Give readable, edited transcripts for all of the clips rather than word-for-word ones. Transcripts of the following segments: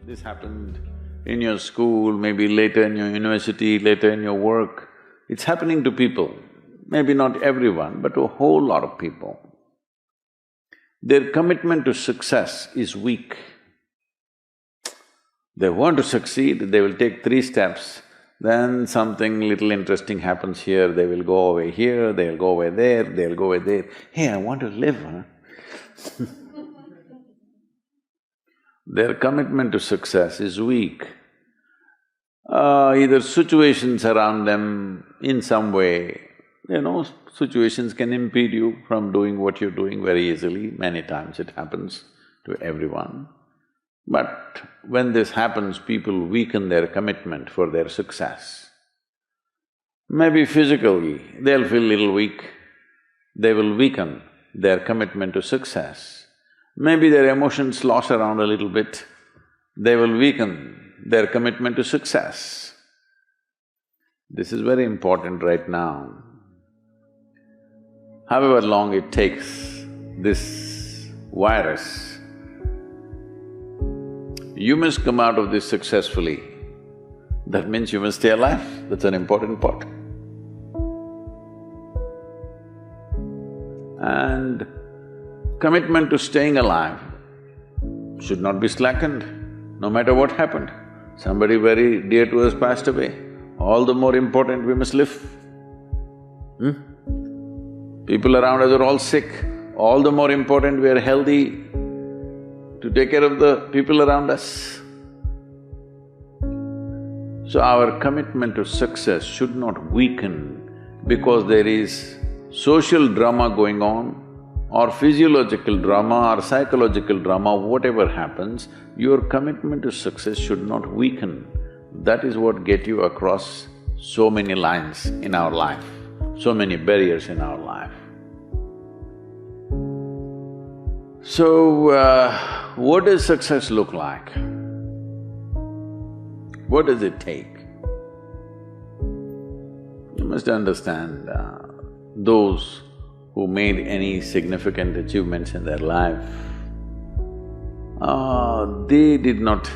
This happened in your school, maybe later in your university, later in your work. It's happening to people, maybe not everyone, but to a whole lot of people. Their commitment to success is weak. They want to succeed, they will take 3 steps, then something little interesting happens here, they will go away here, they'll go away there, they'll go away there. Hey, I want to live, huh? Their commitment to success is weak. Either situations around them in some way, situations can impede you from doing what you're doing very easily. Many times it happens to everyone. But when this happens, people weaken their commitment for their success. Maybe physically, they'll feel little weak, they will weaken their commitment to success. Maybe their emotions slosh around a little bit, they will weaken their commitment to success. This is very important right now. However long it takes, this virus, you must come out of this successfully. That means you must stay alive, that's an important part. And commitment to staying alive should not be slackened, no matter what happened. Somebody very dear to us passed away, all the more important we must live. People around us are all sick, all the more important we are healthy to take care of the people around us. So our commitment to success should not weaken because there is social drama going on, or physiological drama or psychological drama, whatever happens, your commitment to success should not weaken. That is what gets you across so many lines in our life, so many barriers in our life. So, what does success look like? What does it take? You must understand, those who made any significant achievements in their life, they did not,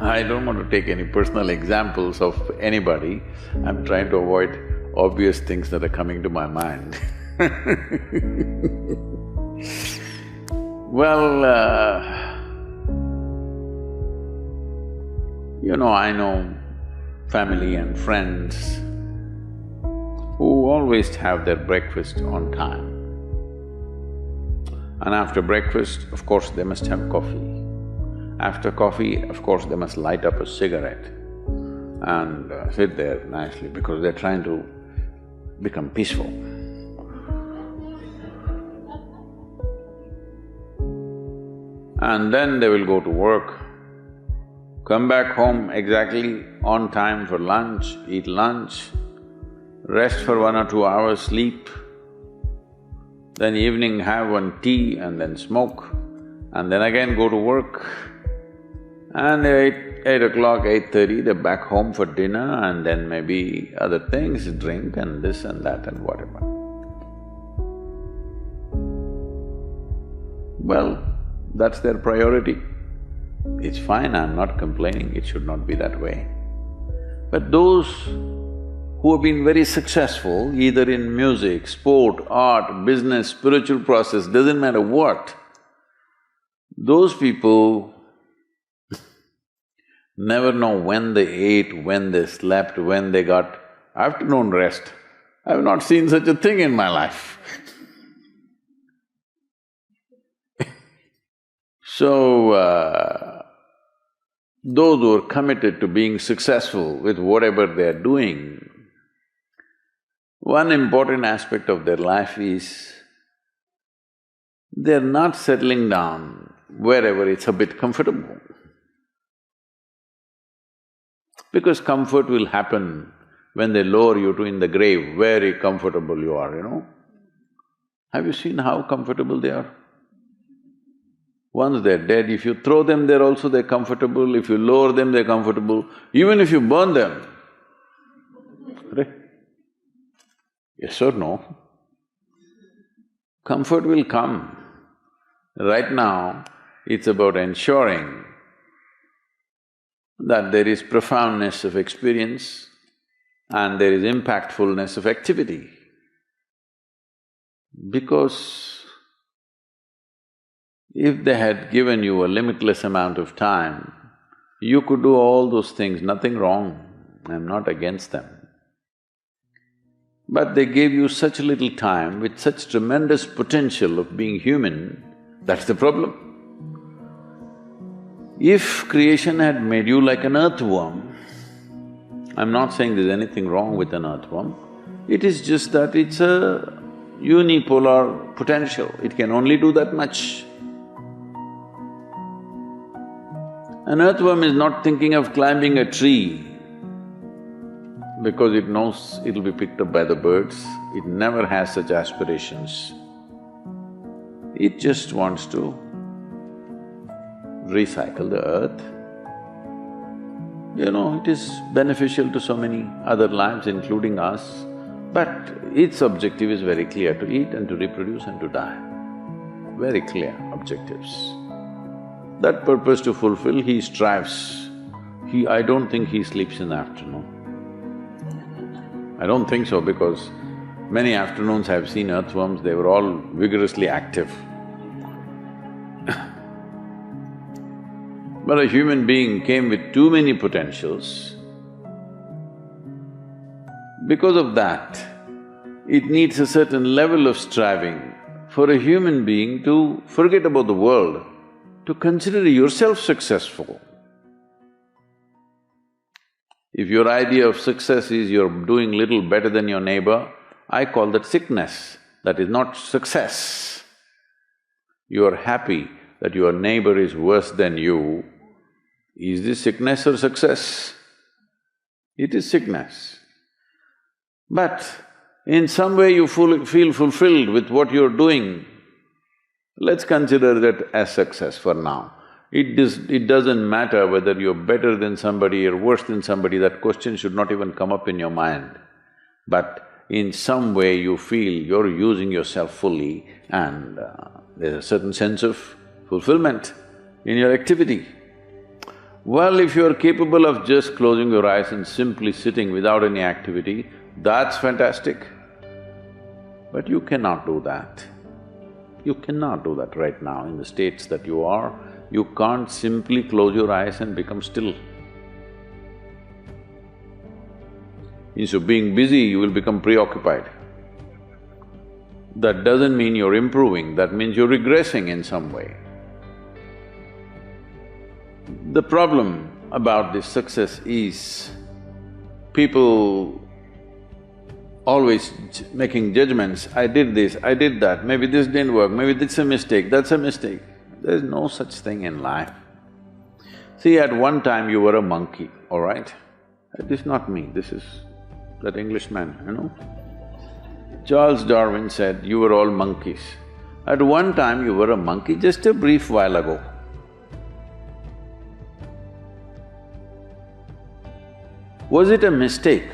I don't want to take any personal examples of anybody, I'm trying to avoid obvious things that are coming to my mind. Well, I know family and friends who always have their breakfast on time. And after breakfast, of course, they must have coffee. After coffee, of course, they must light up a cigarette and sit there nicely because they're trying to become peaceful. And then they will go to work, come back home exactly on time for lunch, eat lunch, rest for 1 or 2 hours, sleep, then evening have one tea and then smoke, and then again go to work. And 8 o'clock, 8:30, they're back home for dinner and then maybe other things, drink and this and that and whatever. Well, that's their priority. It's fine, I'm not complaining, it should not be that way. But those who have been very successful, either in music, sport, art, business, spiritual process, doesn't matter what, those people never know when they ate, when they slept, when they got afternoon rest. I've not seen such a thing in my life. So, those who are committed to being successful with whatever they're doing, one important aspect of their life is they're not settling down wherever it's a bit comfortable. Because comfort will happen when they lower you to in the grave, very comfortable you are, Have you seen how comfortable they are? Once they're dead, if you throw them there also they're comfortable, if you lower them they're comfortable, even if you burn them. Right? Yes or no? Comfort will come. Right now, it's about ensuring that there is profoundness of experience and there is impactfulness of activity. Because if they had given you a limitless amount of time, you could do all those things, nothing wrong, I'm not against them. But they gave you such little time with such tremendous potential of being human, that's the problem. If creation had made you like an earthworm, I'm not saying there's anything wrong with an earthworm, it is just that it's a unipolar potential, it can only do that much. An earthworm is not thinking of climbing a tree because it knows it'll be picked up by the birds, it never has such aspirations. It just wants to recycle the earth. You know, it is beneficial to so many other lives, including us, but its objective is very clear, to eat and to reproduce and to die. Very clear objectives. That purpose to fulfill, he strives. I don't think he sleeps in the afternoon. I don't think so, because many afternoons I've seen earthworms, they were all vigorously active. But a human being came with too many potentials. Because of that, it needs a certain level of striving for a human being to forget about the world, to consider yourself successful. If your idea of success is you're doing little better than your neighbor, I call that sickness, that is not success. You are happy that your neighbor is worse than you. Is this sickness or success? It is sickness. But in some way you feel fulfilled with what you're doing, let's consider that as success for now. It doesn't matter whether you're better than somebody or worse than somebody, that question should not even come up in your mind. But in some way you feel you're using yourself fully and there's a certain sense of fulfillment in your activity. Well, if you're capable of just closing your eyes and simply sitting without any activity, that's fantastic. But you cannot do that. You cannot do that right now in the states that you are. You can't simply close your eyes and become still. Instead of being busy, you will become preoccupied. That doesn't mean you're improving, that means you're regressing in some way. The problem about this success is people always making judgments, I did this, I did that, maybe this didn't work, maybe this is a mistake, that's a mistake. There's no such thing in life. See, at one time you were a monkey, all right? This is not me, this is that Englishman, you know. Charles Darwin said, you were all monkeys. At one time you were a monkey, just a brief while ago. Was it a mistake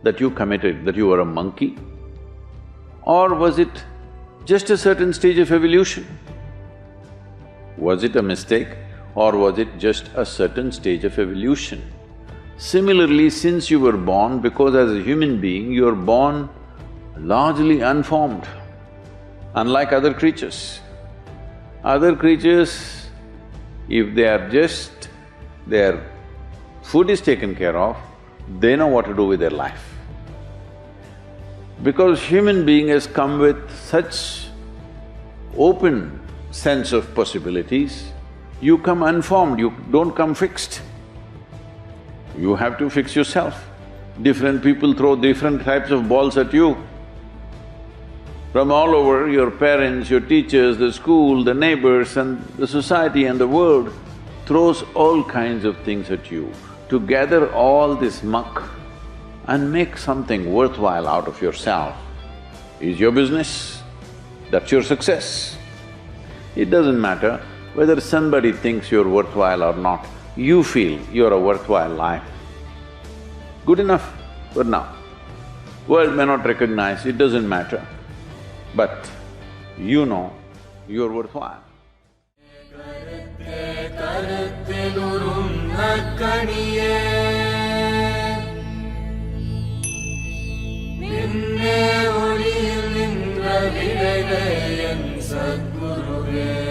that you committed, that you were a monkey? Or was it just a certain stage of evolution? Was it a mistake or was it just a certain stage of evolution? Similarly, since you were born, because as a human being you are born largely unformed, unlike other creatures. Other creatures, if they are just… their food is taken care of, they know what to do with their life. Because human being has come with such open sense of possibilities, you come unformed, you don't come fixed. You have to fix yourself. Different people throw different types of balls at you. From all over, your parents, your teachers, the school, the neighbors and the society and the world throws all kinds of things at you. To gather all this muck and make something worthwhile out of yourself is your business, that's your success. It doesn't matter whether somebody thinks you're worthwhile or not, you feel you're a worthwhile life. Good enough for now. World may not recognize, it doesn't matter. But you know you are worthwhile. ஒளியில் நின்ற விளைவே என் சத்குருவே.